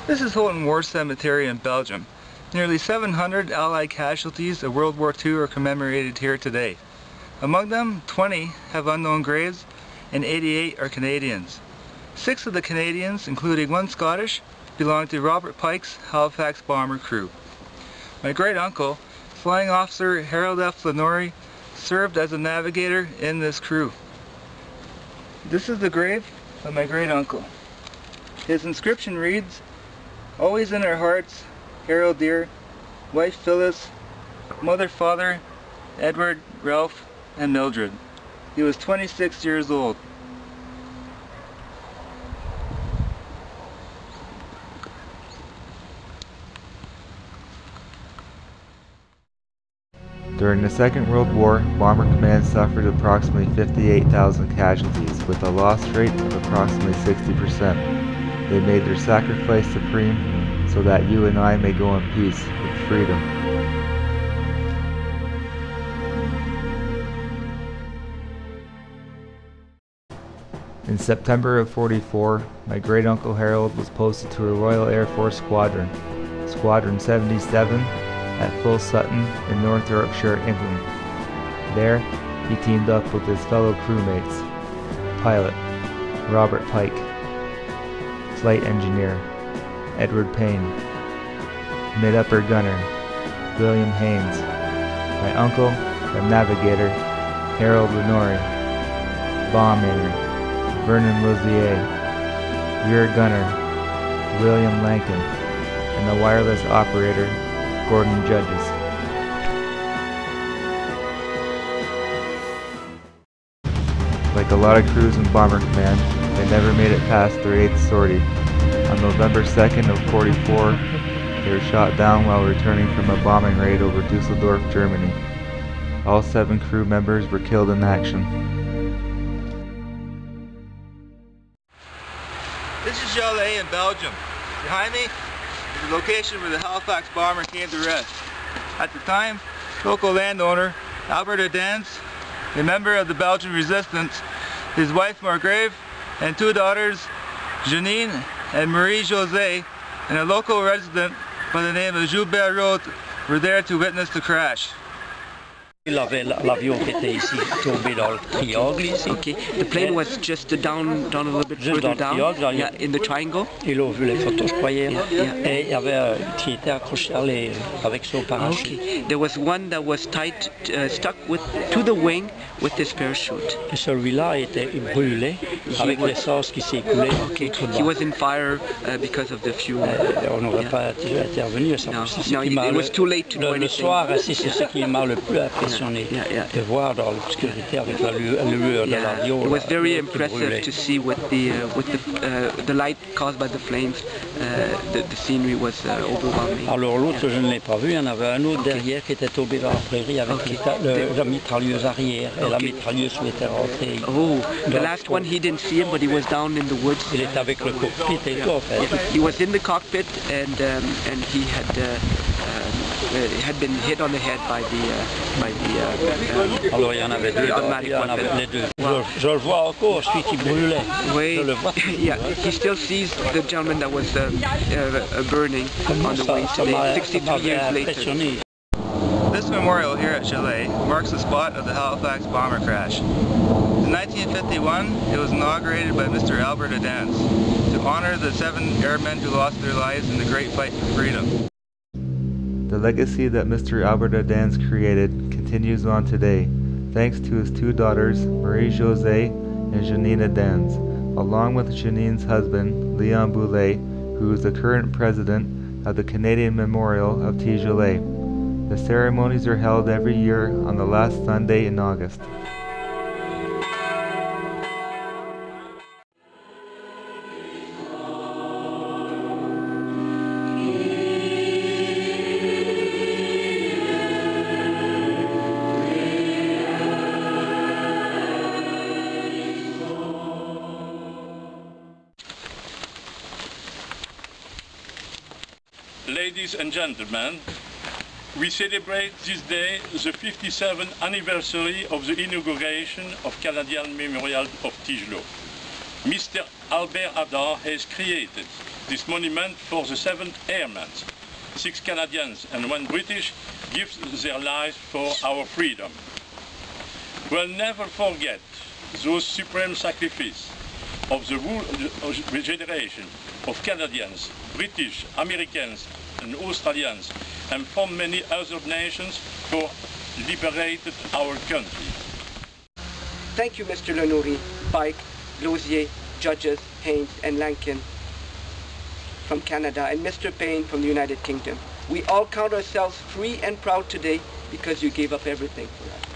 This is Houghton War Cemetery in Belgium. Nearly 700 Allied casualties of World War II are commemorated here today. Among them, 20 have unknown graves and 88 are Canadians. 6 of the Canadians, including 1 Scottish, belong to Robert Pike's Halifax bomber crew. My great-uncle, Flying Officer Harold F. Lenore, served as a navigator in this crew. This is the grave of my great-uncle. His inscription reads, "Always in our hearts, Harold dear, wife Phyllis, mother, father, Edward, Ralph, and Mildred." He was 26 years old. During the Second World War, Bomber Command suffered approximately 58,000 casualties, with a loss rate of approximately 60%. They made their sacrifice supreme so that you and I may go in peace with freedom. In September of '44, my great-uncle Harold was posted to a Royal Air Force Squadron, Squadron 77, at Full Sutton in North Yorkshire, England. There, he teamed up with his fellow crewmates, pilot Robert Pike, flight engineer Edward Payne, mid-upper gunner William Haynes, my uncle and navigator Harold Lenore, bomb aider Vernon Lozier, rear gunner William Lankin, and the wireless operator Gordon Judges. Like a lot of crews in Bomber Command, they never made it past their 8th sortie. On November 2nd of '44, they were shot down while returning from a bombing raid over Dusseldorf, Germany. All 7 crew members were killed in action. This is Jeannine in Belgium. Behind me is the location where the Halifax bomber came to rest. At the time, local landowner Albert Adans, a member of the Belgian resistance, his wife Margrave, and 2 daughters, Jeannine and Marie-Josée, and a local resident by the name of Gilbert Roth were there to witness the crash. L'avion qui était ici tombé dans le triangle ici. Okay, the plane was just down a little bit further down. Yeah, in the triangle. Ils ont vu les photos, je crois, hier. Et il y avait un qui était accroché avec son parachute. Okay, there was one that was tied, stuck to the wing with his parachute. Et celui-là était brûlé avec l'essence qui s'écoulait. Okay, he was in fire because of the fuel. On n'aurait pas intervenu. No, it was too late to do anything. Le soir, c'est ce qui m'a le plus impressionné. De voir dans l'obscurité avec la lueur de l'avion. It was very impressive to see with the light caused by the flames. The scenery was overwhelming. Alors l'autre, je ne l'ai pas vu. Il y en avait un autre derrière qui était tombé dans la prairie avec la mitrailleuse arrière et la mitrailleuse où était rentrée. Oh, the last one he didn't see him, but he was down in the woods. Il était avec le cockpit et tout en fait. He was in the cockpit and he had been hit on the head by the alors il y en avait 2, il y en avait les 2. Je le vois encore, celui qui brûlait. Oui, je le vois. Yeah, he still sees the gentleman that was burning on the way today, 63 years later. This memorial here at Chalet marks the spot of the Halifax bomber crash. In 1951, it was inaugurated by Mr. Albert Adans to honor the 7 airmen who lost their lives in the great fight for freedom. The legacy that Mr. Albert Adans created continues on today, thanks to his 2 daughters, Marie-Josée and Jeannine Adans, along with Jeannine's husband, Leon Boulet, who is the current president of the Canadian Memorial of Tigelet. The ceremonies are held every year on the last Sunday in August. Ladies and gentlemen, we celebrate this day the 57th anniversary of the inauguration of Canadian Memorial of Tigelot. Mr. Albert Adans has created this monument for the 7th Airmen. 6 Canadians and 1 British give their lives for our freedom. We'll never forget those supreme sacrifices of the whole generation of Canadians, British, Americans and Australians, and from many other nations for liberated our country. Thank you, Mr. Lenouri, Pike, Lausier, Judges, Haynes and Lankin from Canada, and Mr. Payne from the United Kingdom. We all count ourselves free and proud today because you gave up everything for us.